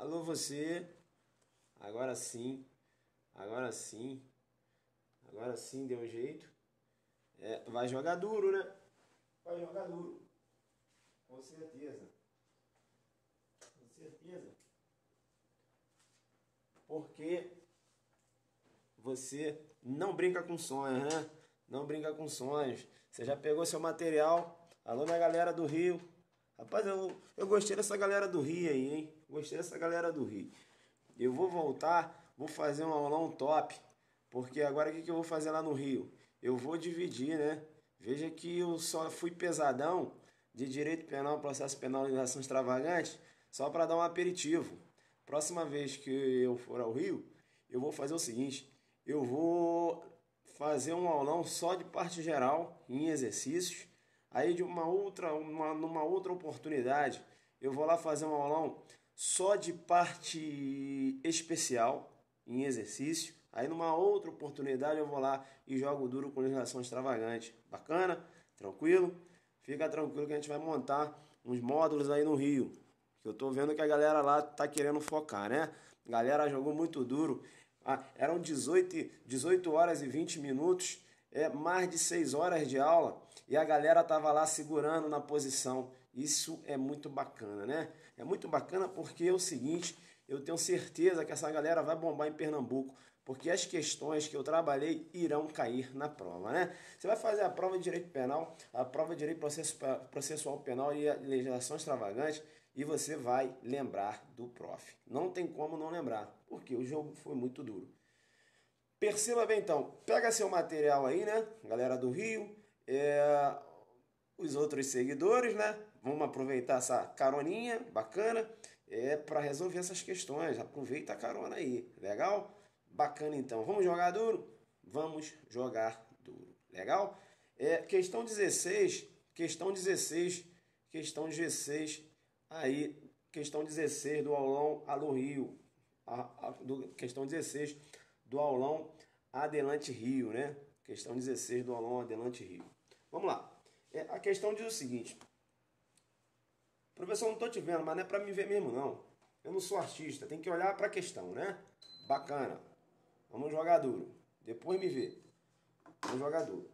Alô você, agora sim, agora sim, agora sim deu um jeito. Vai jogar duro, né? Vai jogar duro, com certeza, com certeza. Porque você não brinca com sonhos, né? Não brinca com sonhos. Você já pegou seu material? Alô, minha galera do Rio. Rapaz, eu gostei dessa galera do Rio aí, hein? Gostei dessa galera do Rio. Eu vou voltar, vou fazer um aulão top. Porque agora o que eu vou fazer lá no Rio? Eu vou dividir, né? Veja que eu só fui pesadão de direito penal, processo penal e ação extravagante, só para dar um aperitivo. Próxima vez que eu for ao Rio, eu vou fazer o seguinte: eu vou fazer um aulão só de parte geral em exercícios. Aí de numa outra oportunidade, eu vou lá fazer um aulão só de parte especial em exercício. Aí numa outra oportunidade eu vou lá e jogo duro com legislação extravagante. Bacana? Tranquilo? Fica tranquilo que a gente vai montar uns módulos aí no Rio. Que eu tô vendo que a galera lá tá querendo focar, né? A galera jogou muito duro. Eram 18 horas e 20 minutos, mais de 6 horas de aula, e a galera tava lá segurando na posição. Isso é muito bacana, né? É muito bacana porque é o seguinte, eu tenho certeza que essa galera vai bombar em Pernambuco, porque as questões que eu trabalhei irão cair na prova, né? Você vai fazer a prova de direito penal, a prova de direito processual penal e a legislação extravagante, e você vai lembrar do prof. Não tem como não lembrar, porque o jogo foi muito duro. Perceba bem então, pega seu material aí, né? Galera do Rio, os outros seguidores, né? Vamos aproveitar essa caroninha bacana para resolver essas questões. Aproveita a carona aí, legal? Bacana então. Vamos jogar duro? Vamos jogar duro, legal? Questão 16, questão 16, aí, questão 16 do aulão Alô Rio, questão 16 do aulão Adelante Rio, né? Questão 16 do aulão Adelante Rio. Vamos lá. A questão diz o seguinte: professor, não estou te vendo, mas não é para me ver mesmo, não. Eu não sou artista, tem que olhar para a questão, né? Bacana. Vamos jogar duro. Depois me vê. Vamos jogar duro.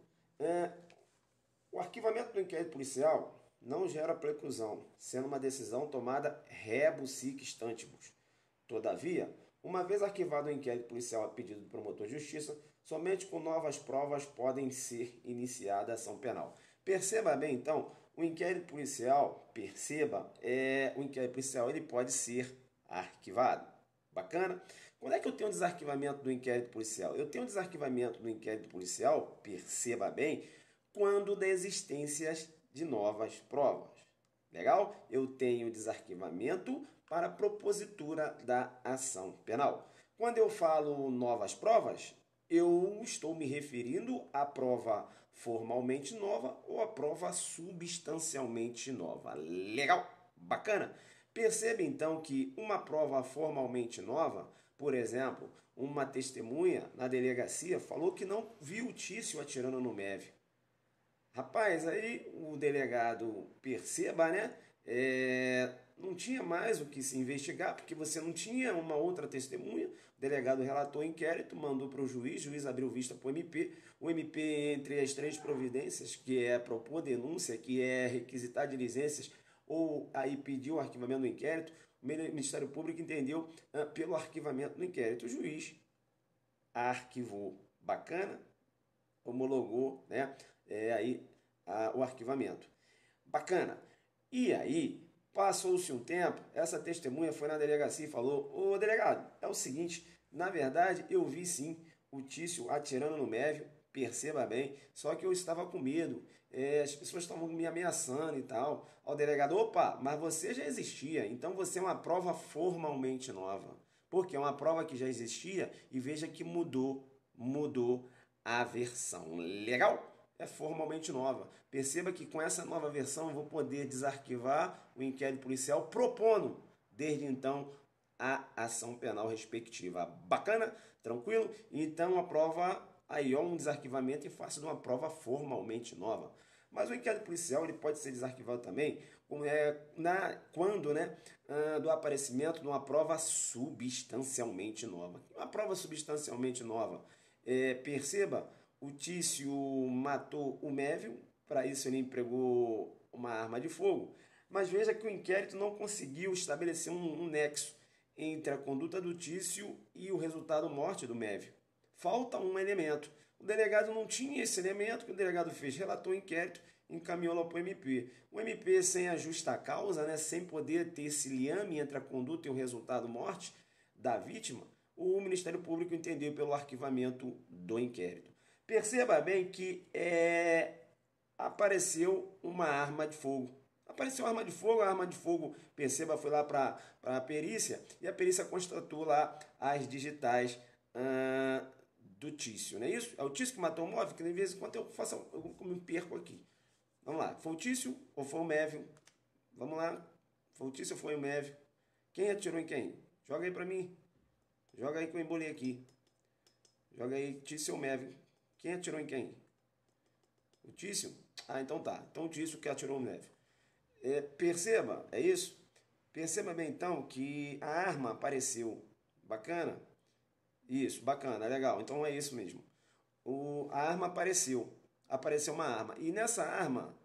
O arquivamento do inquérito policial não gera preclusão, sendo uma decisão tomada rebus sic stantibus. Todavia, uma vez arquivado o inquérito policial a pedido do promotor de justiça, somente com novas provas podem ser iniciada a ação penal. Perceba bem, então, o inquérito policial, o inquérito policial ele pode ser arquivado. Bacana? Quando é que eu tenho um desarquivamento do inquérito policial? Eu tenho um desarquivamento do inquérito policial, perceba bem, quando da existência de novas provas. Legal? Eu tenho desarquivamento para propositura da ação penal. Quando eu falo novas provas, eu estou me referindo à prova formalmente nova ou à prova substancialmente nova. Legal? Bacana? Perceba então que uma prova formalmente nova, por exemplo, uma testemunha na delegacia falou que não viu o Tício atirando no MEV. Rapaz, aí o delegado perceba, né? Não tinha mais o que se investigar, porque você não tinha uma outra testemunha. O delegado relatou o inquérito, mandou para o juiz abriu vista para o MP, entre as três providências, que é propor denúncia, que é requisitar diligências, ou aí pediu o arquivamento do inquérito, o Ministério Público entendeu pelo arquivamento do inquérito. O juiz arquivou. Bacana? Homologou, né? O arquivamento. Bacana. E aí, passou-se um tempo, essa testemunha foi na delegacia e falou: ô delegado, é o seguinte, na verdade eu vi sim o Tício atirando no Mévio, perceba bem, só que eu estava com medo, as pessoas estavam me ameaçando e tal. Ao delegado: opa, mas você já existia, então você é uma prova formalmente nova. Porque é uma prova que já existia e veja que mudou a versão. Legal? É formalmente nova. Perceba que com essa nova versão eu vou poder desarquivar o inquérito policial, propondo, desde então, a ação penal respectiva. Bacana? Tranquilo? Então a prova aí é um desarquivamento em face de uma prova formalmente nova. Mas o inquérito policial ele pode ser desarquivado também quando, né, do aparecimento de uma prova substancialmente nova. Uma prova substancialmente nova. Perceba, o Tício matou o Mévio, para isso ele empregou uma arma de fogo, mas veja que o inquérito não conseguiu estabelecer um nexo entre a conduta do Tício e o resultado morte do Mévio. Falta um elemento. O delegado não tinha esse elemento, que o delegado fez, relatou o inquérito, encaminhou lá para o MP. O MP, sem a justa causa, né, sem poder ter esse liame entre a conduta e o resultado morte da vítima, o Ministério Público entendeu pelo arquivamento do inquérito. Perceba bem que apareceu uma arma de fogo. Apareceu arma de fogo, a arma de fogo, perceba, foi lá para a perícia, e a perícia constatou lá as digitais do Tício, não é isso? É o Tício que matou o móvel, que de vez em quando eu me perco aqui. Vamos lá, foi o Tício ou foi o Mévio? Vamos lá, foi o Tício ou foi o Mévio? Quem atirou em quem? Joga aí para mim. Joga aí que eu embolei aqui. Joga aí, Tício ou Mévio? Quem atirou em quem? O Tício? Ah, então tá. Então o Tício que atirou o Mévio. Perceba, é isso? Perceba bem então que a arma apareceu. Bacana? Isso, bacana, legal. Então é isso mesmo. A arma apareceu. Apareceu uma arma. E nessa arma,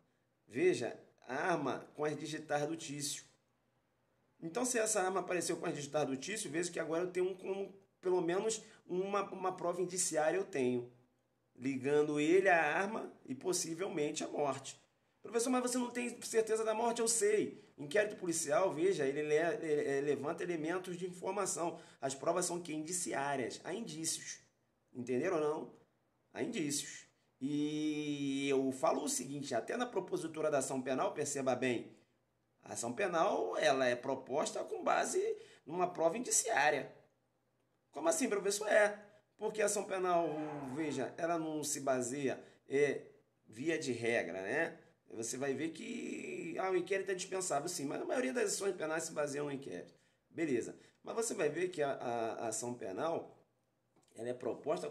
veja, a arma com as digitais do Tício. Então, se essa arma apareceu com as digitais do Tício, veja que agora eu tenho pelo menos uma prova indiciária eu tenho, ligando ele à arma e possivelmente à morte. Professor, mas você não tem certeza da morte? Eu sei. Inquérito policial, veja, ele levanta elementos de informação. As provas são que indiciárias. Há indícios. Entenderam ou não? Há indícios. E eu falo o seguinte, até na propositura da ação penal, perceba bem, a ação penal ela é proposta com base numa prova indiciária. Como assim, professor? Porque a ação penal, veja, ela não se baseia via de regra, né? Você vai ver que o inquérito é dispensável, sim, mas a maioria das ações penais se baseiam no inquérito. Beleza. Mas você vai ver que a ação penal ela é proposta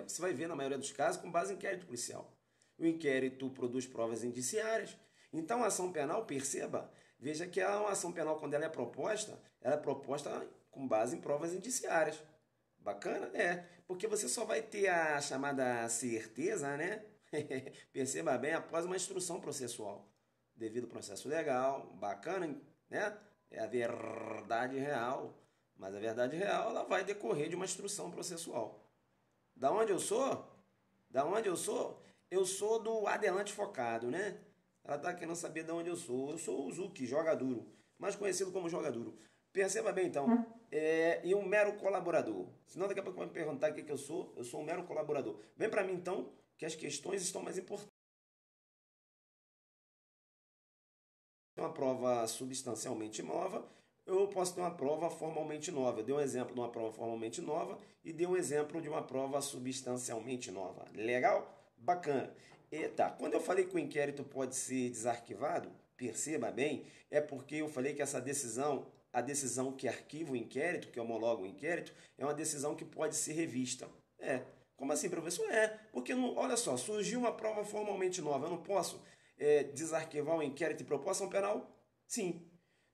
você vai ver na maioria dos casos com base em inquérito policial. O inquérito produz provas indiciárias. Então a ação penal, perceba, veja que uma ação penal, quando ela é proposta com base em provas indiciárias. Bacana? Porque você só vai ter a chamada certeza, né? Perceba bem, após uma instrução processual. Devido ao processo legal, bacana, né? É a verdade real. Mas a verdade real ela vai decorrer de uma instrução processual. Da onde eu sou? Da onde eu sou? Eu sou do Adelante Focado, né? Ela tá querendo saber de onde eu sou. Eu sou o Zuki, joga duro. Mais conhecido como joga duro. Perceba bem, então. E um mero colaborador. Senão daqui a pouco vai me perguntar o que eu sou. Eu sou um mero colaborador. Vem para mim, então, que as questões estão mais importantes. Uma prova substancialmente nova, eu posso ter uma prova formalmente nova. Eu dei um exemplo de uma prova formalmente nova e dei um exemplo de uma prova substancialmente nova. Legal? Bacana. Quando eu falei que o inquérito pode ser desarquivado, perceba bem, é porque eu falei que essa decisão, a decisão que arquiva o inquérito, que homologa o inquérito, é uma decisão que pode ser revista. Como assim, professor? Porque, olha só, surgiu uma prova formalmente nova, eu não posso desarquivar o inquérito e propor ação penal? Sim.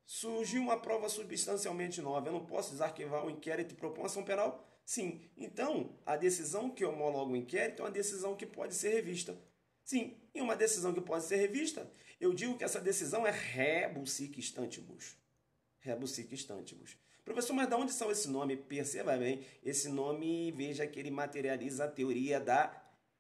Surgiu uma prova substancialmente nova, eu não posso desarquivar o inquérito e propor ação penal? Sim. Então, a decisão que homologa o inquérito é uma decisão que pode ser revista. Sim, em uma decisão que pode ser revista, eu digo que essa decisão é rebus sic stantibus. Rebus sic stantibus. Professor, mas de onde saiu esse nome? Perceba bem, esse nome, veja que ele materializa a teoria da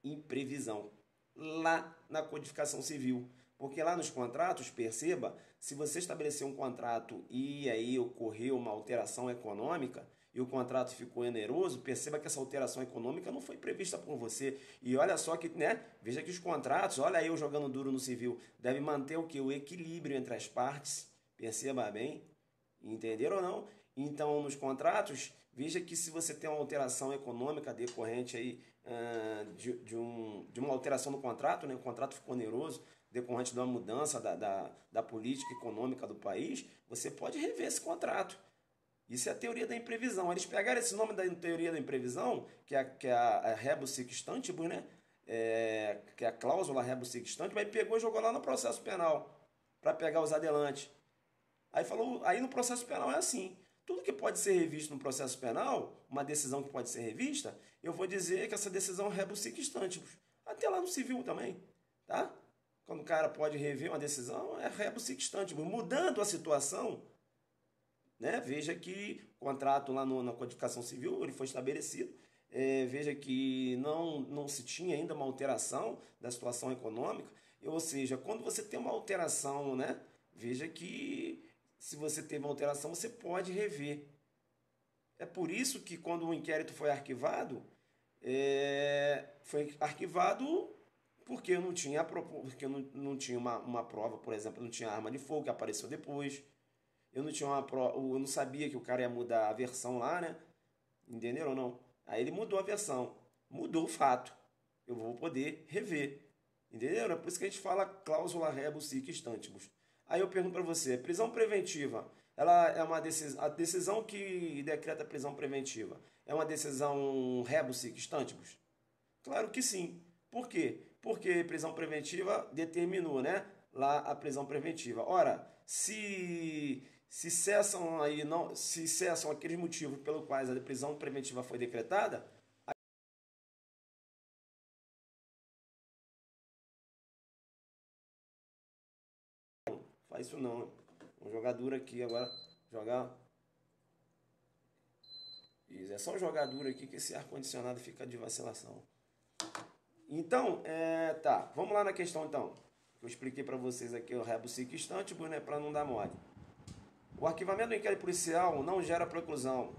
imprevisão, lá na codificação civil. Porque lá nos contratos, perceba, se você estabelecer um contrato e aí ocorreu uma alteração econômica e o contrato ficou oneroso, perceba que essa alteração econômica não foi prevista por você. E olha só que, né? Veja que os contratos, olha aí eu jogando duro no civil, devem manter o que? O equilíbrio entre as partes. Perceba bem. Entenderam ou não? Então, nos contratos, veja que se você tem uma alteração econômica decorrente aí, de uma alteração no contrato, né? O contrato ficou oneroso, decorrente de uma mudança da política econômica do país, você pode rever esse contrato. Isso é a teoria da imprevisão. Eles pegaram esse nome da teoria da imprevisão, que é a rebus sic stantibus, né? Que é a cláusula rebus sic stantibus, aí pegou e jogou lá no processo penal, para pegar os adelantes. Aí falou, aí no processo penal é assim. Tudo que pode ser revisto no processo penal, uma decisão que pode ser revista, eu vou dizer que essa decisão é rebus sic stantibus. Até lá no civil também, tá? Quando o cara pode rever uma decisão, é rebus sic stantibus. Mudando a situação, né? Veja que o contrato lá na codificação civil ele foi estabelecido. Veja que não se tinha ainda uma alteração da situação econômica. Ou seja, quando você tem uma alteração, né? Veja que se você teve uma alteração, você pode rever. É por isso que quando o inquérito foi arquivado porque eu não tinha, porque eu não tinha uma prova, por exemplo, eu não tinha arma de fogo que apareceu depois. Eu não tinha eu não sabia que o cara ia mudar a versão lá, né? Entenderam ou não? Aí ele mudou a versão, mudou o fato. Eu vou poder rever. Entenderam? É por isso que a gente fala cláusula rebus sic stantibus. Aí eu pergunto para você, prisão preventiva, ela é uma decisão, a decisão que decreta a prisão preventiva é uma decisão rebus sic stantibus? Claro que sim. Por quê? Porque prisão preventiva determinou, né? Lá a prisão preventiva. Ora, se cessam aí não, se cessam aqueles motivos pelos quais a prisão preventiva foi decretada, faz isso não. Vamos jogar duro aqui agora, jogar. Isso, é só jogar duro aqui que esse ar condicionado fica de vacilação. Então, tá, vamos lá na questão então. Eu expliquei para vocês aqui o rebus sic stantibus, né, para não dar mole. O arquivamento do inquérito policial não gera preclusão.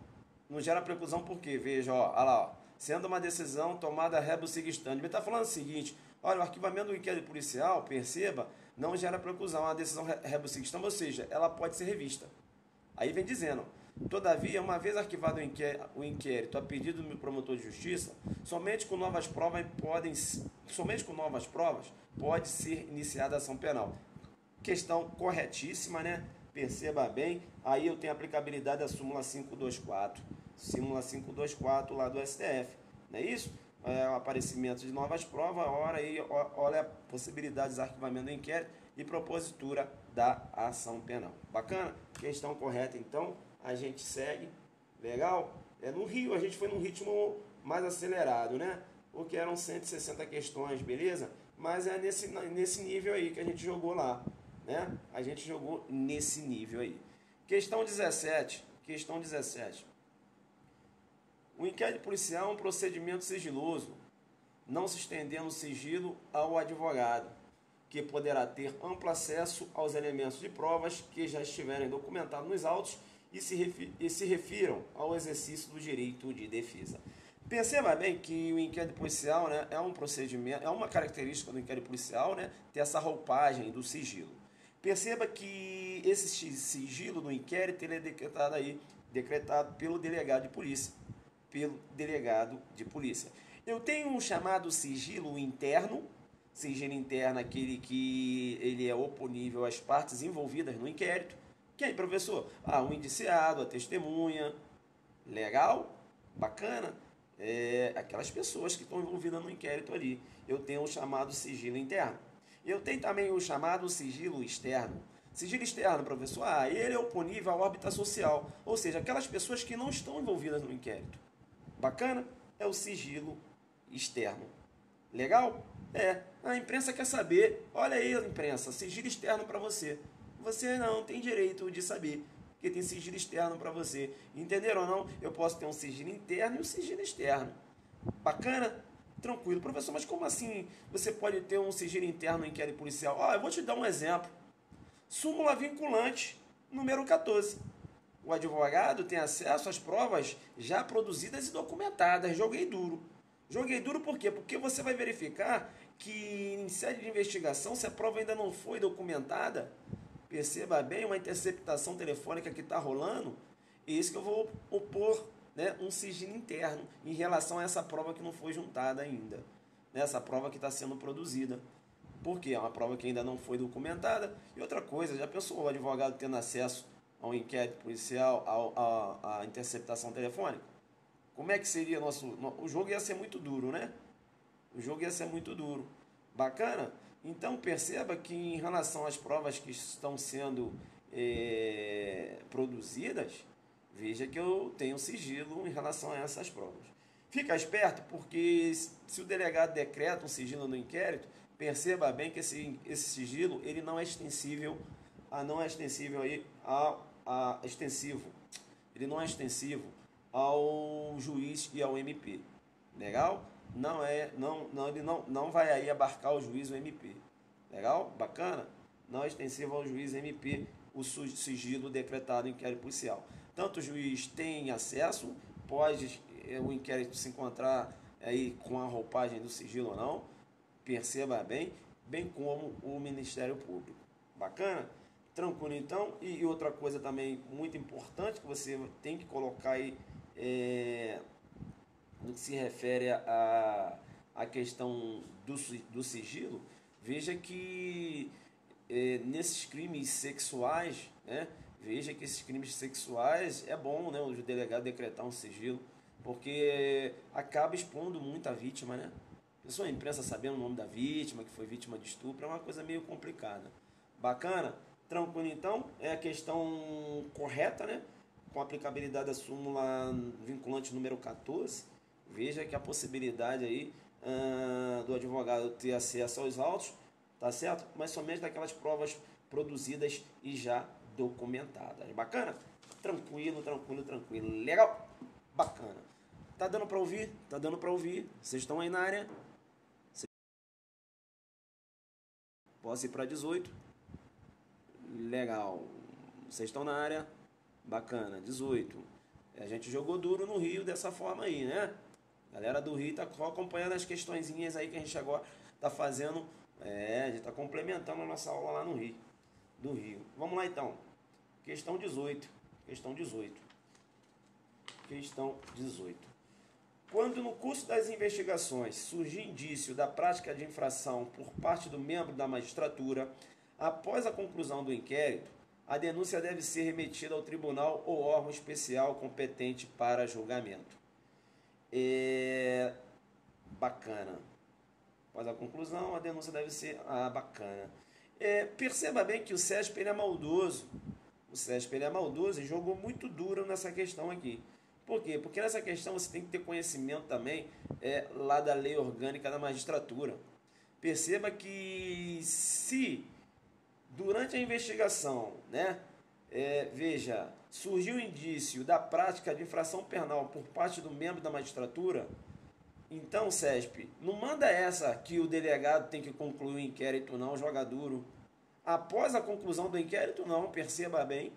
Não gera preclusão por quê? Veja, ó, olha lá, ó. Sendo uma decisão tomada rebus sic stantibus. Ele está falando o seguinte, olha, o arquivamento do inquérito policial, perceba, não gera preclusão. É uma decisão rebus sic stantibus, ou seja, ela pode ser revista. Aí vem dizendo, todavia, uma vez arquivado o inquérito a pedido do promotor de justiça, somente com novas provas pode ser iniciada a ação penal. Questão corretíssima, né? Perceba bem, aí eu tenho a aplicabilidade da súmula 524. Súmula 524 lá do STF, não é isso? O aparecimento de novas provas, olha a possibilidade de arquivamento do inquérito e propositura da ação penal. Bacana? Questão correta, então, a gente segue. Legal? No Rio, a gente foi num ritmo mais acelerado, né? Porque eram 160 questões, beleza? Mas é nesse nível aí que a gente jogou lá, né? A gente jogou nesse nível aí. Questão 17. O inquérito policial é um procedimento sigiloso, não se estendendo o sigilo ao advogado, que poderá ter amplo acesso aos elementos de provas que já estiverem documentados nos autos e se refiram ao exercício do direito de defesa. Perceba bem que o inquérito policial, né, é um procedimento, é uma característica do inquérito policial, né, ter essa roupagem do sigilo. Perceba que esse sigilo do inquérito ele é decretado pelo delegado de polícia. Eu tenho um chamado sigilo interno. Sigilo interno, aquele que ele é oponível às partes envolvidas no inquérito. Quem, professor? O indiciado, a testemunha. Legal? Bacana? Aquelas pessoas que estão envolvidas no inquérito ali. Eu tenho o chamado sigilo interno. Eu tenho também o chamado sigilo externo. Sigilo externo, professor, ele é oponível à órbita social. Ou seja, aquelas pessoas que não estão envolvidas no inquérito. Bacana? É o sigilo externo. Legal? A imprensa quer saber. Olha aí, a imprensa, sigilo externo para você. Você não tem direito de saber, porque tem sigilo externo para você. Entenderam ou não? Eu posso ter um sigilo interno e um sigilo externo. Bacana? Tranquilo. Professor, mas como assim você pode ter um sigilo interno no inquérito policial? Eu vou te dar um exemplo. Súmula vinculante, número 14. O advogado tem acesso às provas já produzidas e documentadas. Joguei duro. Joguei duro por quê? Porque você vai verificar que em sede de investigação, se a prova ainda não foi documentada, perceba bem, uma interceptação telefônica que está rolando, é isso que eu vou opor, né, um sigilo interno em relação a essa prova que não foi juntada ainda, né, essa prova que está sendo produzida. Por quê? É uma prova que ainda não foi documentada. E outra coisa, já pensou o advogado tendo acesso ao inquérito policial, à interceptação telefônica? Como é que seria o jogo ia ser muito duro, né? O jogo ia ser muito duro. Bacana? Então perceba que em relação às provas que estão sendo produzidas, veja que eu tenho sigilo em relação a essas provas. Fica esperto, porque se o delegado decreta um sigilo no inquérito, perceba bem que esse sigilo ele não é extensível, extensivo. Ele não é extensivo ao juiz e ao MP. Legal? Ele não vai aí abarcar o juiz ou MP. Legal? Bacana? Não é extensivo ao juiz e MP o sigilo decretado em inquérito policial. Tanto o juiz tem acesso, pode o inquérito se encontrar aí com a roupagem do sigilo ou não, perceba bem como o Ministério Público. Bacana? Tranquilo então. E outra coisa também muito importante que você tem que colocar aí no que se refere à questão do sigilo, veja que nesses crimes sexuais, né, veja que esses crimes sexuais é bom, né, o delegado decretar um sigilo, porque acaba expondo muito a vítima, né? A pessoa, a imprensa sabendo o nome da vítima, que foi vítima de estupro, é uma coisa meio complicada. Bacana? Tranquilo então, é a questão correta, né? Com a aplicabilidade da súmula vinculante número 14, veja que a possibilidade aí do advogado ter acesso aos autos, tá certo? Mas somente daquelas provas produzidas e já documentadas. Bacana? Tranquilo. Legal? Bacana. Tá dando para ouvir? Tá dando para ouvir? Vocês estão aí na área? Posso ir para 18? Legal. Vocês estão na área? Bacana. 18. A gente jogou duro no Rio dessa forma aí, né? A galera do Rio tá acompanhando as questõezinhas aí que a gente agora tá fazendo. A gente tá complementando a nossa aula lá no Rio. Do Rio. Vamos lá então. Questão 18. Questão 18. Quando no curso das investigações surgir indício da prática de infração por parte do membro da magistratura, após a conclusão do inquérito, a denúncia deve ser remetida ao tribunal ou órgão especial competente para julgamento. Bacana. Após a conclusão, a denúncia deve ser... bacana. Perceba bem que o CESP ele é maldoso. O CESP ele é maldoso e jogou muito duro nessa questão aqui. Por quê? Porque nessa questão você tem que ter conhecimento também lá da lei orgânica da magistratura. Perceba que se durante a investigação, né, veja, surgiu indício da prática de infração penal por parte do membro da magistratura, então, CESP, não manda essa que o delegado tem que concluir o inquérito, não, joga duro. Após a conclusão do inquérito, não, perceba bem.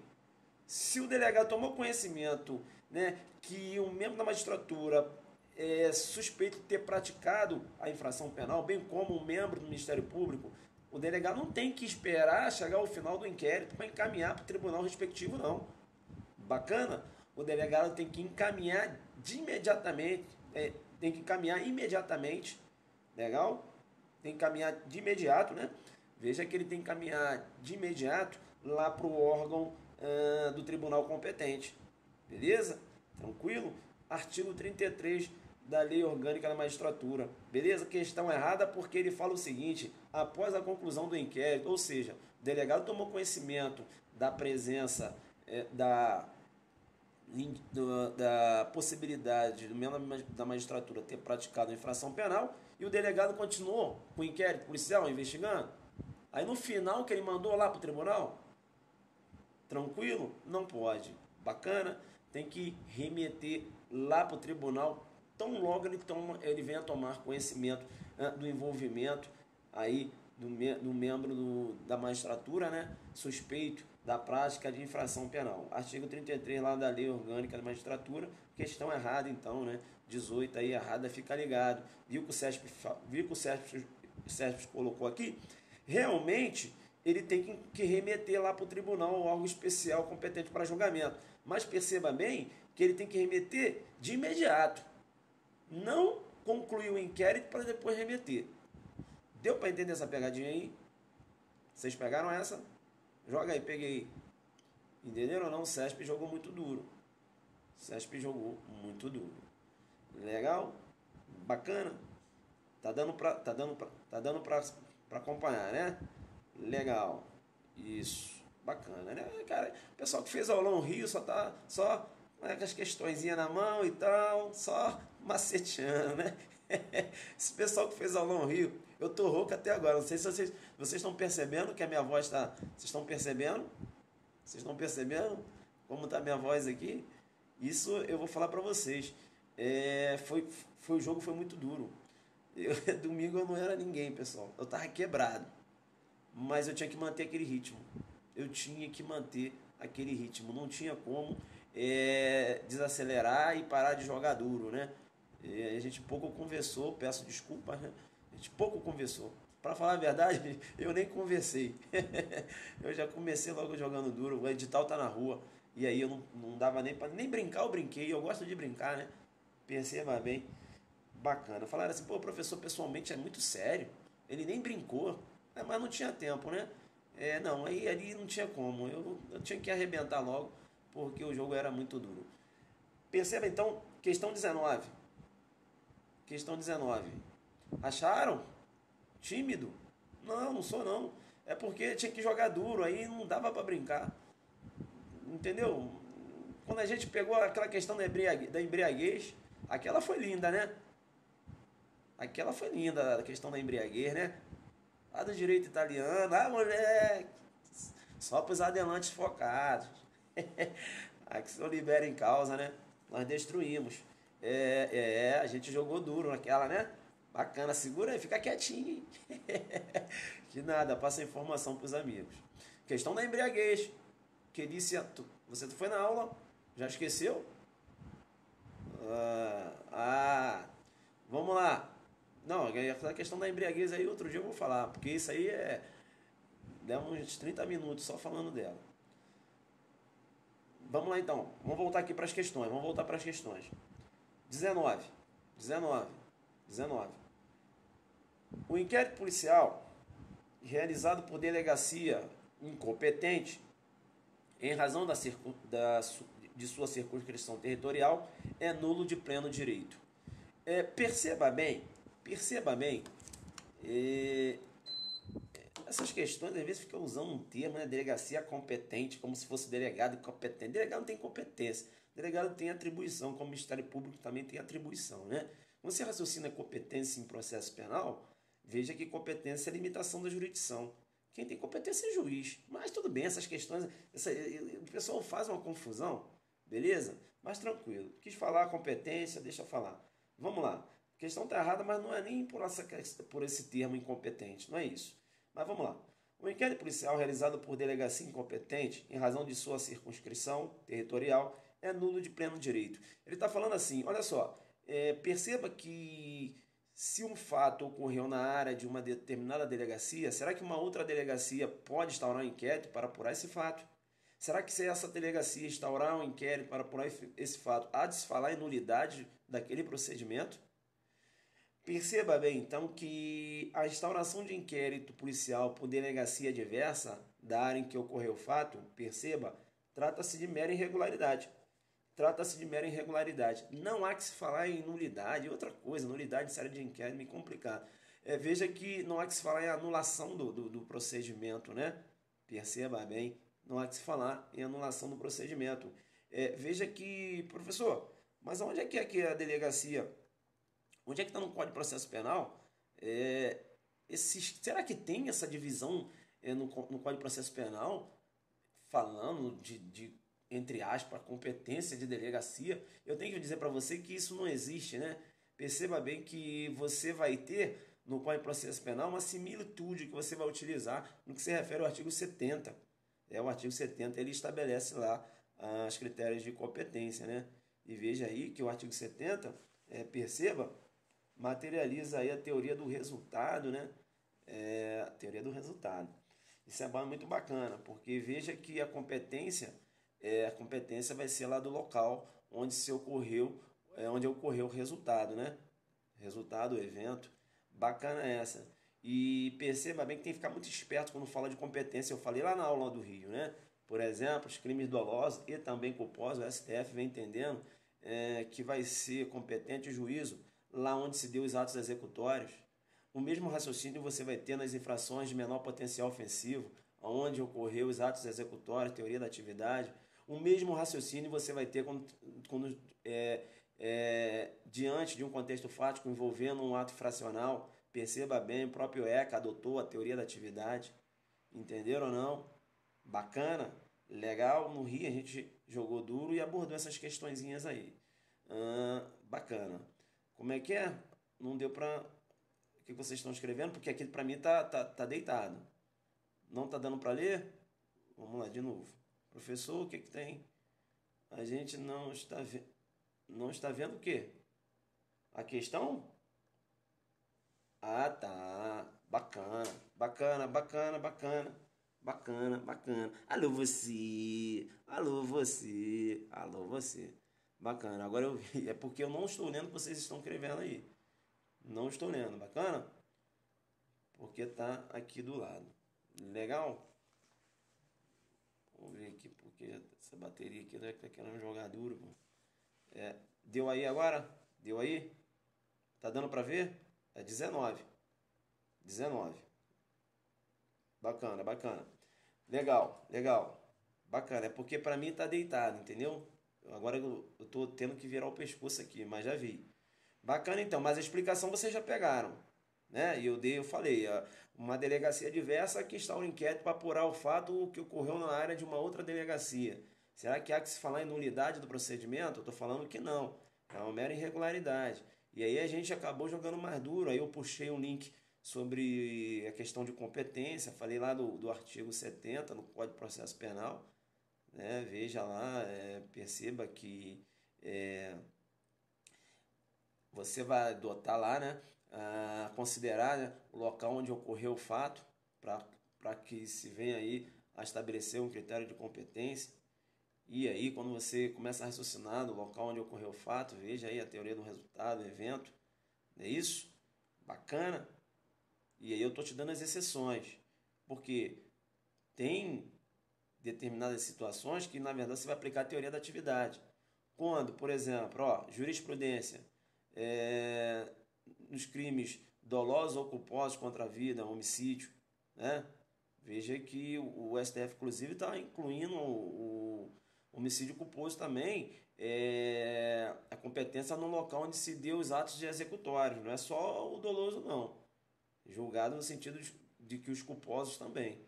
Se o delegado tomou conhecimento, né, que o membro da magistratura é suspeito de ter praticado a infração penal, bem como um membro do Ministério Público, o delegado não tem que esperar chegar ao final do inquérito para encaminhar para o tribunal respectivo, não. Bacana? O delegado tem que encaminhar imediatamente, legal? Tem que encaminhar de imediato, né? Veja que ele tem que encaminhar de imediato lá para o órgão do tribunal competente, beleza? Tranquilo? Artigo 33 da Lei Orgânica da Magistratura, beleza? Questão errada porque ele fala o seguinte: após a conclusão do inquérito, ou seja, o delegado tomou conhecimento da presença da possibilidade do membro da magistratura ter praticado a infração penal e o delegado continuou com o inquérito policial investigando. Aí no final que ele mandou lá para o tribunal, tranquilo? Não pode. Bacana? Tem que remeter lá para o tribunal tão logo ele venha tomar conhecimento do envolvimento aí do membro da magistratura, né, suspeito da prática de infração penal. Artigo 33 lá da Lei Orgânica da Magistratura, questão errada então, né, 18 aí errada, fica ligado. Viu que o CESP colocou aqui? Realmente, ele tem que remeter lá para o tribunal ou órgão especial competente para julgamento. Mas perceba bem que ele tem que remeter de imediato. Não concluir o inquérito para depois remeter. Deu para entender essa pegadinha aí? Vocês pegaram essa? Joga aí, peguei. Entenderam ou não? O CESP jogou muito duro. O CESP jogou muito duro. Legal? Bacana? Tá dando pra para acompanhar, né? Legal. Isso. Bacana, né? Cara, o pessoal que fez aulão Rio só né, com as questõezinhas na mão e tal, só maceteando, né? Esse pessoal que fez aulão Rio, eu tô rouco até agora. Não sei se vocês estão percebendo que a minha voz está. Vocês estão percebendo? Vocês estão percebendo como tá a minha voz aqui? Isso eu vou falar para vocês. O jogo foi muito duro. Domingo eu não era ninguém, pessoal. Eu tava quebrado. Mas eu tinha que manter aquele ritmo. Eu tinha que manter aquele ritmo. Não tinha como desacelerar e parar de jogar duro, né? A gente pouco conversou, peço desculpas, né? A gente pouco conversou. Para falar a verdade, eu nem conversei. Eu já comecei logo jogando duro. O edital tá na rua. E aí eu não dava nem para nem brincar, eu brinquei. Eu gosto de brincar, né? Perceba bem. Bacana. Falaram assim, pô, o professor pessoalmente é muito sério. Ele nem brincou. Mas não tinha tempo, né? Não, aí ali não tinha como. Eu tinha que arrebentar logo, porque o jogo era muito duro. Perceba então, questão 19. Questão 19. Acharam? Tímido? Não, não sou não. É porque tinha que jogar duro, aí não dava para brincar. Entendeu? Quando a gente pegou aquela questão da embriaguez, aquela foi linda, né? Aquela foi linda, a questão da embriaguez, né? A do direito italiano, moleque, só para os adelantes focados. Aqui se eu libera em causa, né? Nós destruímos. A gente jogou duro naquela, né? Bacana, segura aí, fica quietinho. Que nada, passa a informação para os amigos. Questão da embriaguez. Que disse, você foi na aula, já esqueceu? Vamos lá. Não, a questão da embriaguez aí outro dia eu vou falar, porque isso aí dá uns 30 minutos só falando dela. Vamos lá então, vamos voltar aqui para as questões, 19. O inquérito policial realizado por delegacia incompetente em razão de sua circunscrição territorial é nulo de pleno direito. Perceba bem, essas questões às vezes ficam usando um termo, né, delegacia competente, como se fosse delegado incompetente. Delegado não tem competência, delegado tem atribuição, como o Ministério Público também tem atribuição, né? Quando você raciocina competência em processo penal, veja que competência é limitação da jurisdição. Quem tem competência é juiz. Mas tudo bem, essas questões, o pessoal faz uma confusão, beleza? Mas tranquilo. Quis falar competência, deixa eu falar. Vamos lá. A questão está errada, mas não é nem por esse termo incompetente, não é isso. Mas vamos lá. O inquérito policial realizado por delegacia incompetente, em razão de sua circunscrição territorial, é nulo de pleno direito. Ele está falando assim, olha só, perceba que se um fato ocorreu na área de uma determinada delegacia, será que uma outra delegacia pode instaurar um inquérito para apurar esse fato? Será que se essa delegacia instaurar um inquérito para apurar esse fato, há de se falar em nulidade daquele procedimento? Perceba bem, então, que a instauração de inquérito policial por delegacia diversa da área em que ocorreu o fato, perceba, trata-se de mera irregularidade. Não há que se falar em nulidade, outra coisa, nulidade de área de inquérito, me complicado. Veja que não há que se falar em anulação do procedimento, né? Perceba bem, não há que se falar em anulação do procedimento. Veja que, professor, mas onde é que aqui a delegacia, onde é que está no Código de Processo Penal? Será que tem essa divisão no Código de Processo Penal, falando de entre aspas, competência de delegacia? Eu tenho que dizer para você que isso não existe, né? Perceba bem que você vai ter no Código de Processo Penal uma similitude que você vai utilizar no que se refere ao artigo 70. O artigo 70 ele estabelece lá os critérios de competência, né? E veja aí que o artigo 70, perceba, materializa aí a teoria do resultado, né? A teoria do resultado. Isso é muito bacana, porque veja que a competência vai ser lá do local onde ocorreu o resultado, né? Resultado, evento. Bacana essa. E perceba bem que tem que ficar muito esperto quando fala de competência. Eu falei lá na aula do Rio, né? Por exemplo, os crimes dolosos e também culposos, o STF vem entendendo que vai ser competente o juízo lá onde se deu os atos executórios, O mesmo raciocínio você vai ter nas infrações de menor potencial ofensivo, onde ocorreu os atos executórios, teoria da atividade. O mesmo raciocínio você vai ter quando diante de um contexto fático envolvendo um ato infracional. Perceba bem, o próprio ECA adotou a teoria da atividade. Entenderam ou não? Bacana, legal. No Rio a gente jogou duro e abordou essas questõezinhas aí. Bacana. Como é que é? Não deu pra... O que vocês estão escrevendo? Porque aqui pra mim tá deitado. Não tá dando pra ler? Vamos lá de novo. Professor, o que que tem? A gente não está vendo o quê? A questão? Ah, tá. Bacana, bacana, bacana, bacana. Bacana, bacana. Alô você, alô você, alô você. Bacana. Agora eu vi. É porque eu não estou lendo o que vocês estão escrevendo aí. Não estou lendo. Bacana? Porque tá aqui do lado. Legal? Vamos ver aqui porque essa bateria aqui tá querendo jogar duro, pô. Deu aí agora? Deu aí? Tá dando pra ver? É 19. 19. Bacana, bacana. Legal, legal. Bacana. É porque pra mim tá deitado, entendeu? Agora eu tô tendo que virar o pescoço aqui, mas já vi. Bacana então, mas a explicação vocês já pegaram, né? E eu falei, uma delegacia diversa que instaura um inquérito para apurar o fato que ocorreu na área de uma outra delegacia. Será que há que se falar em nulidade do procedimento? Eu estou falando que não. É uma mera irregularidade. E aí a gente acabou jogando mais duro. Aí eu puxei um link sobre a questão de competência. Falei lá do artigo 70 no Código de Processo Penal. Né? Veja lá, perceba que você vai adotar lá, né? Considerar, né, o local onde ocorreu o fato para que se venha aí a estabelecer um critério de competência. E aí, quando você começa a raciocinar no local onde ocorreu o fato, veja aí a teoria do resultado, do evento, não é isso? Bacana? E aí eu estou te dando as exceções, porque tem determinadas situações que, na verdade, você vai aplicar a teoria da atividade. Quando, por exemplo, jurisprudência, nos crimes dolosos ou culposos contra a vida, homicídio, né? Veja que o STF, inclusive, está incluindo o homicídio culposo também, a competência no local onde se deu os atos de executórios, não é só o doloso, não. Julgado no sentido de que os culposos também.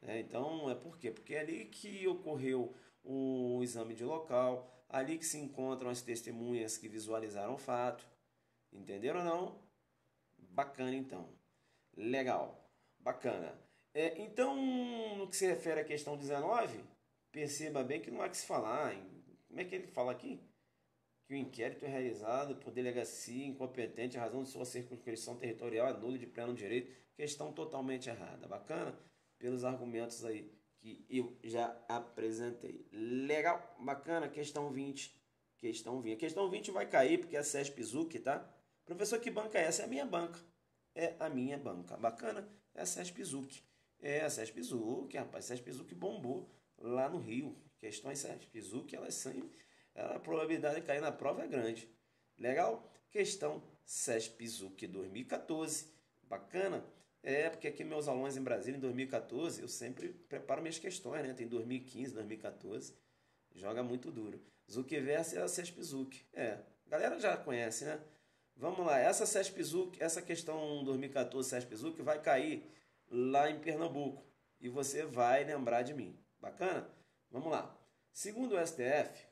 Então, por quê? Porque é ali que ocorreu o exame de local, ali que se encontram as testemunhas que visualizaram o fato. Entenderam ou não? Bacana, então. Legal. Bacana. Então, no que se refere à questão 19, perceba bem que não há que se falar. Como é que ele fala aqui? Que o inquérito é realizado por delegacia incompetente em razão de sua circunscrição territorial é nulo de pleno direito. Questão totalmente errada. Bacana? Pelos argumentos aí que eu já apresentei. Legal? Bacana? Questão 20. Questão 20. A questão 20 vai cair porque é a CESP-ZUC, tá? Professor, que banca é essa? É a minha banca. É a minha banca. Bacana? É a CESP-ZUC. É a CESP-ZUC, rapaz. CESP-ZUC bombou lá no Rio. Questões CESP-ZUC, elas são... A probabilidade de cair na prova é grande. Legal? Questão CESP-ZUC 2014. Bacana? Porque aqui meus alunos em Brasília, em 2014, eu sempre preparo minhas questões, né? Tem 2015, 2014. Joga muito duro. Zucverse é a CESP-ZUC. Galera já conhece, né? Vamos lá. Essa CESP-ZUC, essa questão 2014 CESP-ZUC vai cair lá em Pernambuco. E você vai lembrar de mim. Bacana? Vamos lá. Segundo o STF,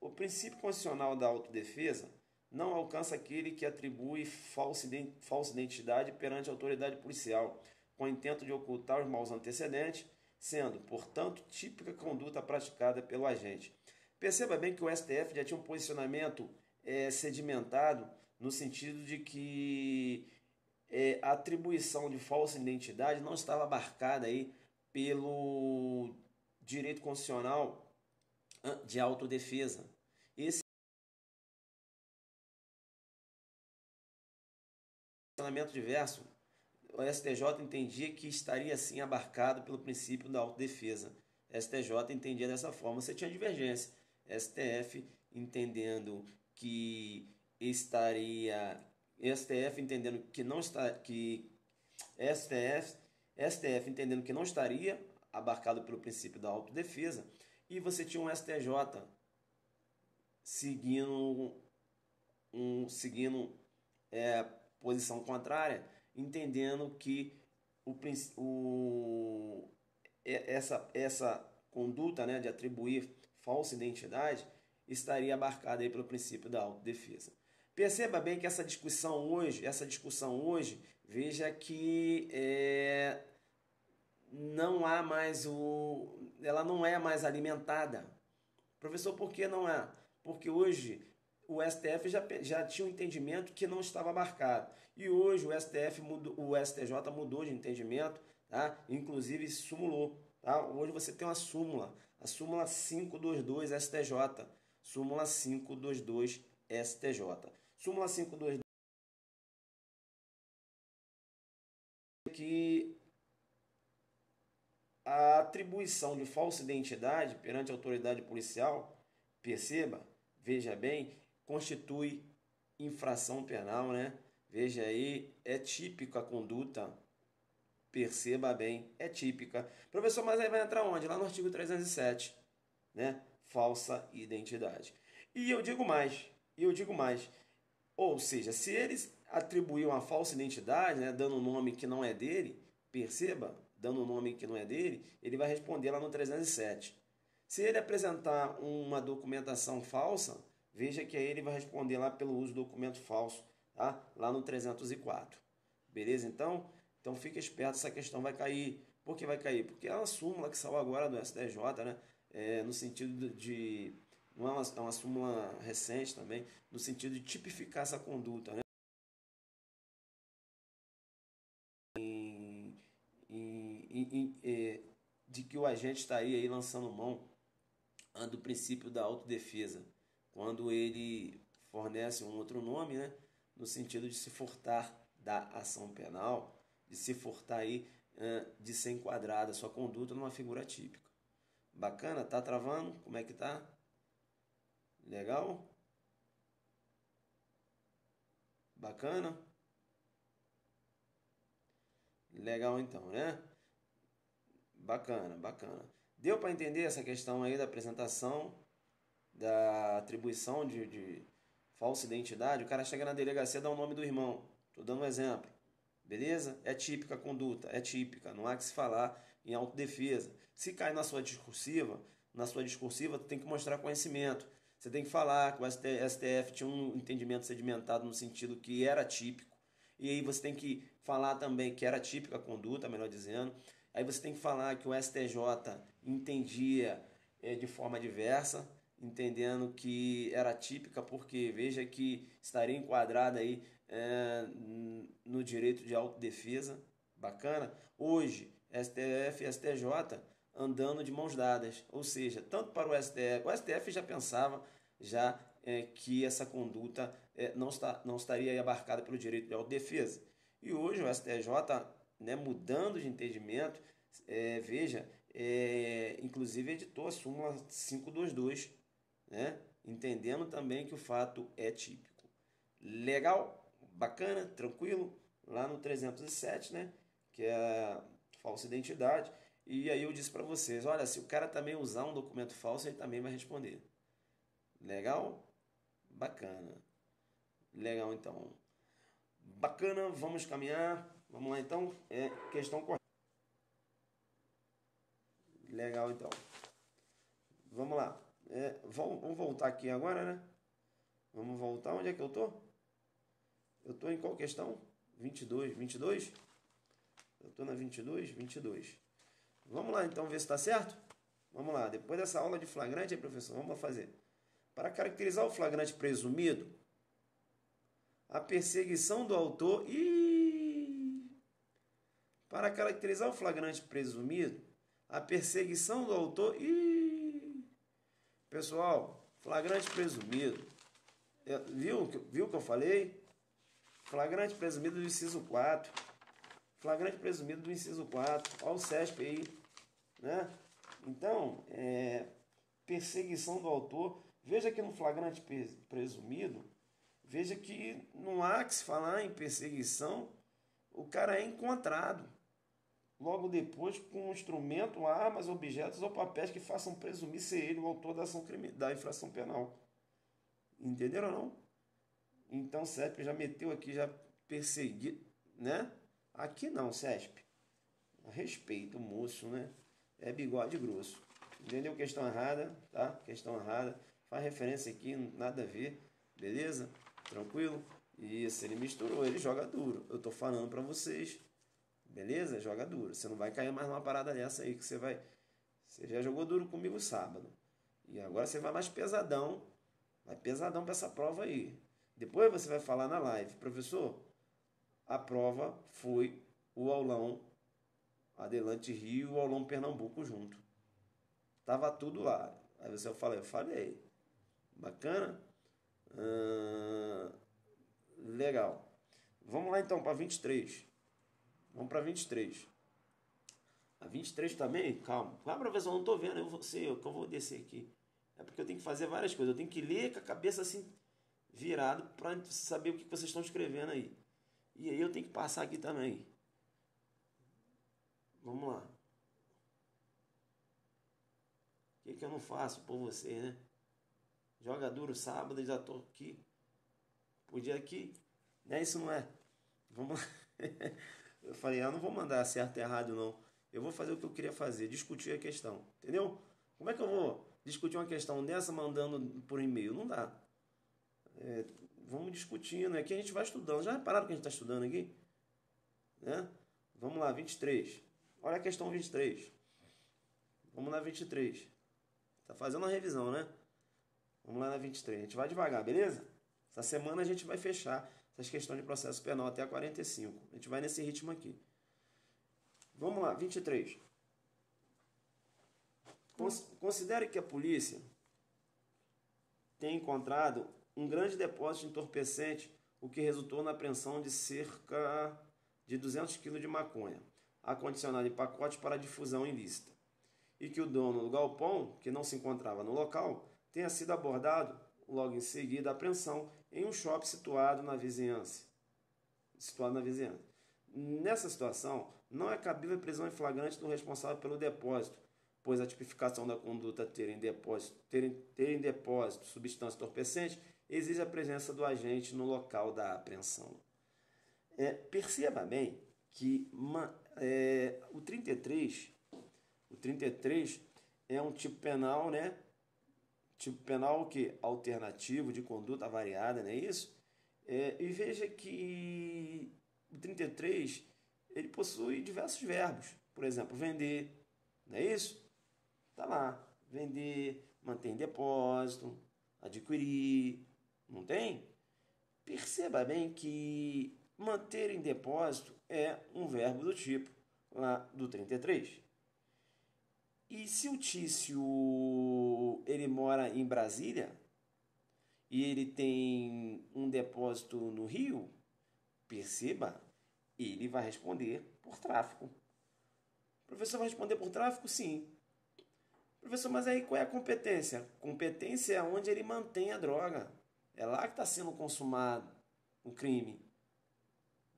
o princípio constitucional da autodefesa não alcança aquele que atribui falsa identidade perante a autoridade policial, com o intento de ocultar os maus antecedentes, sendo, portanto, típica conduta praticada pelo agente. Perceba bem que o STF já tinha um posicionamento sedimentado no sentido de que a atribuição de falsa identidade não estava abarcada aí pelo direito constitucional de autodefesa. Esse posicionamento diverso, o STJ entendia que estaria assim abarcado pelo princípio da autodefesa. STJ entendia dessa forma. Você tinha divergência. STF entendendo que estaria STF entendendo que não está, que STF entendendo que não estaria abarcado pelo princípio da autodefesa, e você tinha um STJ seguindo posição contrária, entendendo que essa conduta, né, de atribuir falsa identidade estaria abarcada aí pelo princípio da autodefesa. Perceba bem que essa discussão hoje, veja que ela não é mais alimentada. Professor, por que não é? Porque hoje o STF já tinha um entendimento que não estava abarcado. E hoje o STJ mudou de entendimento, tá? Inclusive simulou. Tá? Hoje você tem uma súmula, a súmula 522 STJ. Súmula 522 STJ. Súmula 522 que a atribuição de falsa identidade perante a autoridade policial, perceba, veja bem, constitui infração penal, né? Veja aí, é típica a conduta, perceba bem, é típica. Professor, mas aí vai entrar onde? Lá no artigo 307, né? Falsa identidade. E eu digo mais, ou seja, se eles atribuíram uma falsa identidade, né, dando um nome que não é dele, perceba, dando um nome que não é dele, ele vai responder lá no 307. Se ele apresentar uma documentação falsa, veja que aí ele vai responder lá pelo uso do documento falso, tá? Lá no 304. Beleza? Então fique esperto, essa questão vai cair. Por que vai cair? Porque é uma súmula que saiu agora do STJ, né? No sentido de... Não é uma súmula recente também, no sentido de tipificar essa conduta, né? De que o agente estaria aí lançando mão do princípio da autodefesa, quando ele fornece um outro nome, né, no sentido de se furtar da ação penal, de se furtar aí, de ser enquadrada a sua conduta numa figura típica. Bacana? Tá travando? Como é que tá? Legal? Bacana? Legal então, né? Bacana, bacana. Deu para entender essa questão aí da apresentação, da atribuição de falsa identidade? O cara chega na delegacia e dá o nome do irmão. Estou dando um exemplo. Beleza? É típica a conduta, é típica. Não há que se falar em autodefesa. Se cai na sua discursiva, tu tem que mostrar conhecimento. Você tem que falar que o STF tinha um entendimento sedimentado no sentido que era típico. E aí você tem que falar também que era típica a conduta, melhor dizendo. Aí você tem que falar que o STJ entendia de forma diversa, entendendo que era típica, porque veja que estaria enquadrada aí no direito de autodefesa. Bacana? Hoje, STF e STJ andando de mãos dadas, ou seja, tanto para o STF já pensava que essa conduta não estaria abarcada pelo direito de autodefesa. E hoje o STJ, né, mudando de entendimento, veja, inclusive editou a súmula 522, né, entendendo também que o fato é típico. Legal? Bacana? Tranquilo? Lá no 307, né, que é a falsa identidade. E aí eu disse para vocês, olha, se o cara também usar um documento falso, ele também vai responder. Legal? Bacana. Legal, então. Bacana, vamos caminhar. Vamos lá, então. Questão correta. Legal, então. Vamos lá. Vamos voltar aqui agora, né? Vamos voltar. Onde é que eu tô? Eu tô em qual questão? 22. 22? Eu tô na 22? 22. Vamos lá, então, ver se está certo? Vamos lá. Depois dessa aula de flagrante, aí, professor, vamos lá fazer. Para caracterizar o flagrante presumido, a perseguição do autor... Para caracterizar o flagrante presumido, a perseguição do autor... Pessoal, flagrante presumido. Viu o que eu falei? Flagrante presumido do inciso 4. Flagrante presumido do inciso 4. Olha o CESP aí. Né? Então, perseguição do autor. Veja que no flagrante presumido, veja que não há que se falar em perseguição, o cara é encontrado. Logo depois, com um instrumento, armas, objetos ou papéis que façam presumir ser ele o autor da ação da infração penal. Entenderam ou não? Então, CESP já meteu aqui, já perseguiu, né? Aqui não, CESP. Respeito o moço, né? É bigode grosso. Entendeu? Questão errada, tá? Questão errada. Faz referência aqui, nada a ver. Beleza? Tranquilo? Isso, ele misturou, ele joga duro. Eu tô falando pra vocês. Beleza? Joga duro. Você não vai cair mais numa parada dessa aí que você vai... Você já jogou duro comigo sábado. E agora você vai mais pesadão. Vai pesadão pra essa prova aí. Depois você vai falar na live. Professor, a prova foi o aulão Adelante Rio e o aulão Pernambuco junto. Tava tudo lá. Aí você fala, eu falei. Bacana? Legal. Vamos lá então para 23. Vamos para 23. A 23 também, calma. Calma, professor, eu não tô vendo. Eu vou descer aqui. É porque eu tenho que fazer várias coisas. Eu tenho que ler com a cabeça assim virado para saber o que vocês estão escrevendo aí. E aí eu tenho que passar aqui também. Vamos lá. O que eu não faço por você, né? Joga duro sábado e já tô aqui. Podia aqui. Né? Isso não é. Vamos lá. Eu falei, eu não vou mandar certo e errado, não. Eu vou fazer o que eu queria fazer, discutir a questão. Entendeu? Como é que eu vou discutir uma questão dessa mandando por e-mail? Não dá. Vamos discutindo. Aqui a gente vai estudando. Já repararam que a gente está estudando aqui? Né? Vamos lá, 23. Olha a questão 23. Vamos na 23. Tá fazendo uma revisão, né? Vamos lá na 23. A gente vai devagar, beleza? Essa semana a gente vai fechar essas questões de processo penal até a 45. A gente vai nesse ritmo aqui. Vamos lá, 23. Considere que a polícia tem encontrado um grande depósito de entorpecente, o que resultou na apreensão de cerca de 200 kg de maconha, acondicionada em pacotes para difusão ilícita, e que o dono do galpão, que não se encontrava no local, tenha sido abordado logo em seguida à apreensão em um shopping situado na vizinhança. Nessa situação, não é cabível a prisão em flagrante do responsável pelo depósito, pois a tipificação da conduta ter em depósito substância entorpecente exige a presença do agente no local da apreensão. Perceba bem que o 33 é um tipo penal, né? Tipo penal que alternativo de conduta variada, não é isso? E veja que o 33 ele possui diversos verbos. Por exemplo, vender, não é isso? Tá lá, vender, manter em depósito, adquirir, não tem? Perceba bem que manter em depósito é um verbo do tipo lá do 33. E se o Tício ele mora em Brasília e ele tem um depósito no Rio, perceba, ele vai responder por tráfico. O professor vai responder por tráfico? Sim. Professor, mas aí qual é a competência? Competência é onde ele mantém a droga. É lá que está sendo consumado o crime.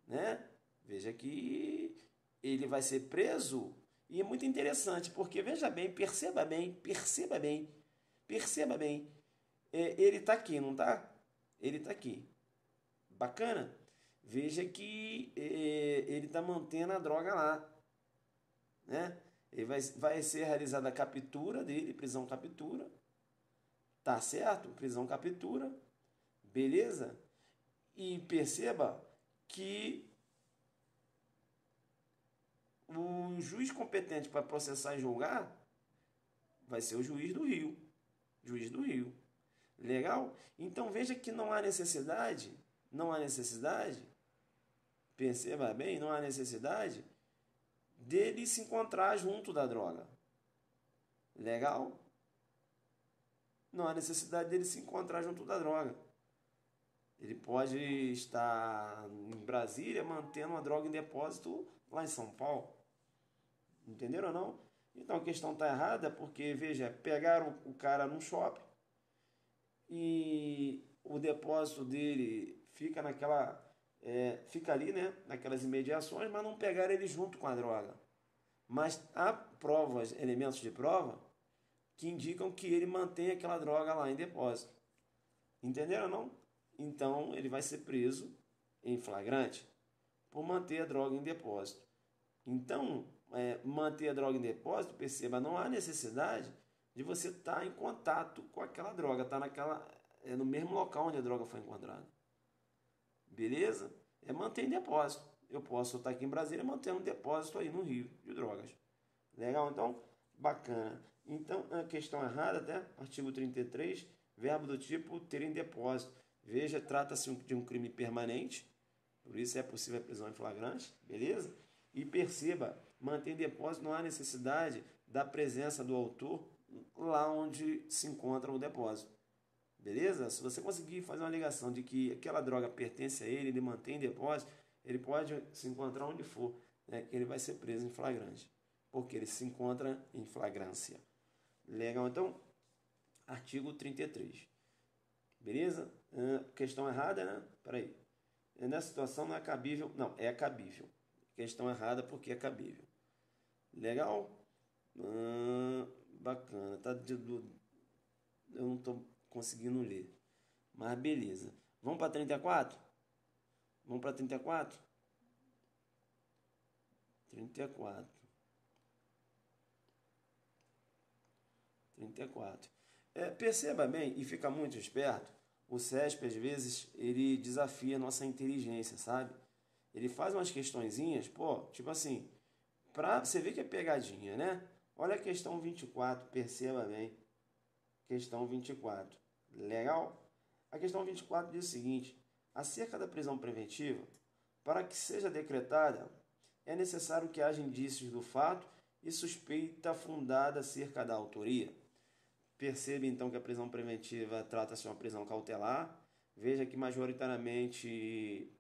Né? Veja que ele vai ser preso. E é muito interessante, porque veja bem, perceba bem. Ele está aqui, não está? Ele está aqui. Bacana? Veja que ele está mantendo a droga lá. Né? Ele vai ser realizada a captura dele, prisão-captura. Tá certo? Prisão-captura. Beleza? E perceba que o juiz competente para processar e julgar vai ser o juiz do Rio. Juiz do Rio. Legal? Então veja que não há necessidade, perceba bem, não há necessidade dele se encontrar junto da droga. Legal? Não há necessidade dele se encontrar junto da droga. Ele pode estar em Brasília mantendo uma droga em depósito lá em São Paulo. Entenderam ou não? Então a questão está errada porque, veja, pegaram o cara num shopping e o depósito dele fica fica ali, né, naquelas imediações, mas não pegaram ele junto com a droga. Mas há provas, elementos de prova, que indicam que ele mantém aquela droga lá em depósito. Entenderam ou não? Então ele vai ser preso em flagrante por manter a droga em depósito. Então, manter a droga em depósito, perceba, não há necessidade de você estar em contato com aquela droga, estar no mesmo local onde a droga foi encontrada. Beleza? Manter em depósito. Eu posso estar aqui em Brasília e manter um depósito aí no Rio de drogas. Legal? Então, bacana. Então, a questão errada, até artigo 33, verbo do tipo ter em depósito. Veja, trata-se de um crime permanente, por isso é possível a prisão em flagrante, beleza? E perceba, manter em depósito não há necessidade da presença do autor lá onde se encontra o depósito. Beleza? Se você conseguir fazer uma ligação de que aquela droga pertence a ele, ele mantém em depósito, ele pode se encontrar onde for, né? Ele vai ser preso em flagrante, porque ele se encontra em flagrância. Legal? Então, artigo 33. Beleza? Questão errada, né? Peraí. Nessa situação não é cabível. Não, é cabível. Questão errada porque é cabível. Legal? Bacana. Eu não estou conseguindo ler. Mas beleza. Vamos para 34? Vamos para 34? 34. 34. Perceba bem e fica muito esperto. O CESP, às vezes, ele desafia a nossa inteligência, sabe? Ele faz umas questõezinhas, pô, tipo assim, pra você ver que é pegadinha, né? Olha a questão 24, perceba bem. Questão 24. Legal? A questão 24 diz o seguinte: acerca da prisão preventiva, para que seja decretada, é necessário que haja indícios do fato e suspeita fundada acerca da autoria. Perceba então que a prisão preventiva trata-se de uma prisão cautelar. Veja que majoritariamente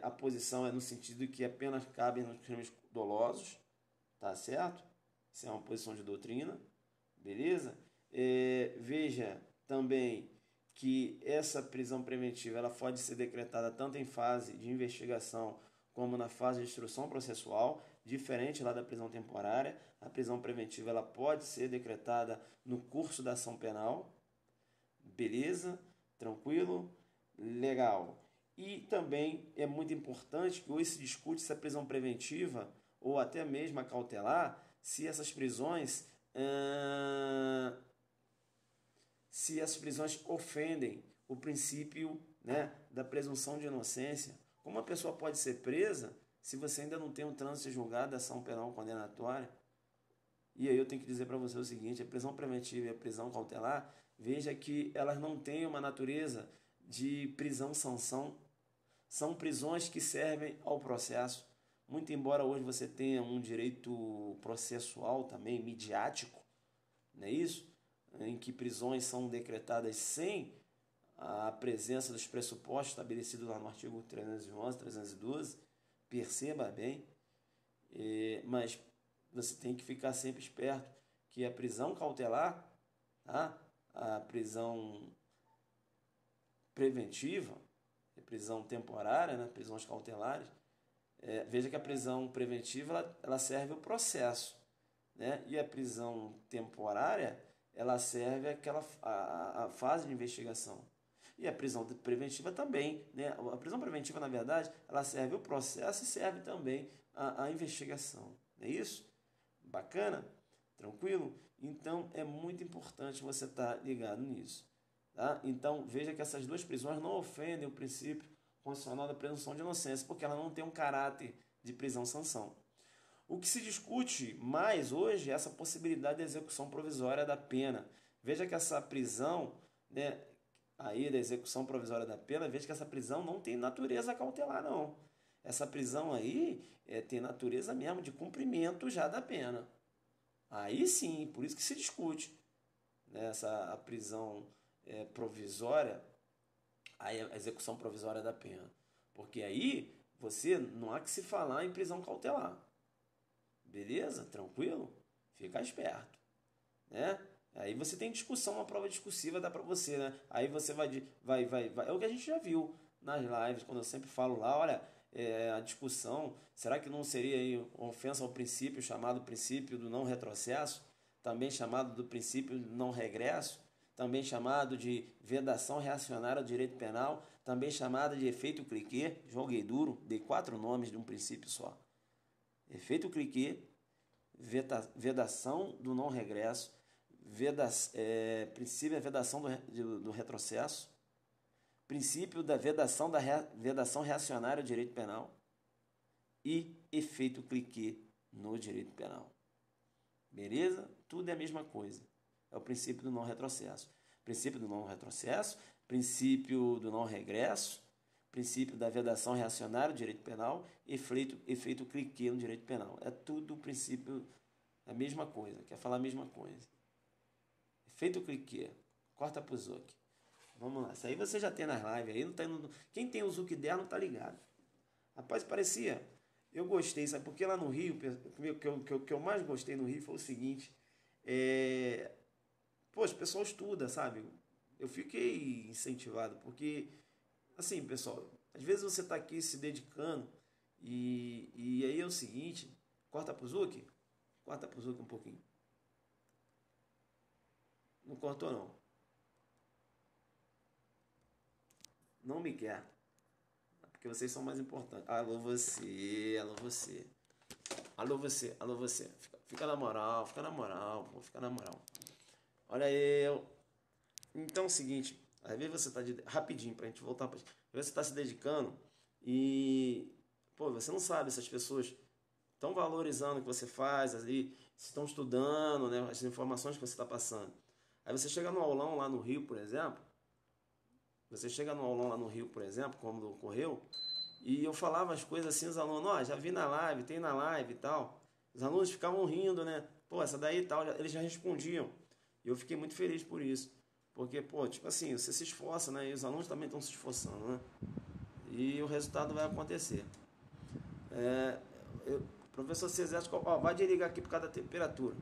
a posição é no sentido de que apenas cabem nos crimes dolosos, tá certo? Isso é uma posição de doutrina, beleza? Veja também que essa prisão preventiva ela pode ser decretada tanto em fase de investigação como na fase de instrução processual, diferente lá da prisão temporária. A prisão preventiva ela pode ser decretada no curso da ação penal. Beleza? Tranquilo? Legal. E também é muito importante que hoje se discute se a prisão preventiva ou até mesmo a cautelar, se essas prisões ofendem o princípio, né, da presunção de inocência. Como a pessoa pode ser presa se você ainda não tem um trânsito julgado da ação penal condenatória? E aí eu tenho que dizer para você o seguinte: a prisão preventiva e a prisão cautelar, veja que elas não têm uma natureza de prisão-sanção. São prisões que servem ao processo. Muito embora hoje você tenha um direito processual também, midiático, não é isso? Em que prisões são decretadas sem a presença dos pressupostos estabelecidos lá no artigo 311, 312, perceba bem, mas você tem que ficar sempre esperto que a prisão cautelar, tá? A prisão preventiva, a prisão temporária, né? Prisões cautelares, veja que a prisão preventiva ela serve ao processo, né? E a prisão temporária ela serve a fase de investigação. E a prisão preventiva também, né? A prisão preventiva, na verdade, ela serve o processo e serve também a investigação. Não é isso? Bacana? Tranquilo? Então, é muito importante você estar ligado nisso. Tá? Então, veja que essas duas prisões não ofendem o princípio constitucional da presunção de inocência, porque ela não tem um caráter de prisão-sanção. O que se discute mais hoje é essa possibilidade de execução provisória da pena. Veja que essa prisão, né, aí da execução provisória da pena, veja que essa prisão não tem natureza cautelar, não. Essa prisão aí tem natureza mesmo de cumprimento já da pena. Aí sim, por isso que se discute, né, a prisão provisória, a execução provisória da pena. Porque aí você não há que se falar em prisão cautelar. Beleza? Tranquilo? Fica esperto, né? Aí você tem discussão, uma prova discursiva dá para você, né? Aí você vai. É o que a gente já viu nas lives, quando eu sempre falo lá, olha, a discussão, será que não seria aí uma ofensa ao princípio, chamado princípio do não retrocesso, também chamado do princípio do não regresso, também chamado de vedação reacionária ao direito penal, também chamado de efeito cliquet, joguei duro, dei 4 nomes de um princípio só. Efeito cliquet, vedação do não regresso, princípio da vedação do retrocesso, princípio da vedação reacionária ao direito penal e efeito cliquet no direito penal. Beleza? Tudo é a mesma coisa. É o princípio do não retrocesso. Princípio do não retrocesso, princípio do não regresso, princípio da vedação reacionária ao direito penal, efeito cliquet no direito penal. É tudo o princípio, a mesma coisa. Quer falar a mesma coisa. Efeito cliquet. Corta pro Zuc. Vamos lá. Isso aí você já tem nas lives aí. Não tá indo... Quem tem o Zuc 10 não tá ligado. Rapaz, parecia... Eu gostei, sabe? Porque lá no Rio, o que eu mais gostei no Rio foi o seguinte. Poxa, o pessoal estuda, sabe? Eu fiquei incentivado, porque, assim, pessoal, às vezes você está aqui se dedicando e aí é o seguinte, corta pro Zuc? Corta pro Zuc um pouquinho. Não cortou, não. Não me quer. Porque vocês são mais importantes. Alô, você, alô, você. Alô, você, alô, você. Fica na moral, pô, fica na moral. Olha eu. Então é o seguinte, às vezes você está rapidinho pra gente voltar, às vezes você está se dedicando e pô, você não sabe se as pessoas estão valorizando o que você faz, ali, estão estudando, né, as informações que você está passando. Aí você chega no aulão lá no Rio, por exemplo, como ocorreu, e eu falava as coisas assim, os alunos, ó, já vi na live, tem na live e tal. Os alunos ficavam rindo, né? Pô, essa daí e tal, eles já respondiam. E eu fiquei muito feliz por isso. Porque, pô, tipo assim, você se esforça, né? E os alunos também estão se esforçando, né? E o resultado vai acontecer. Professor César, ó, vai desligar aqui por causa da temperatura.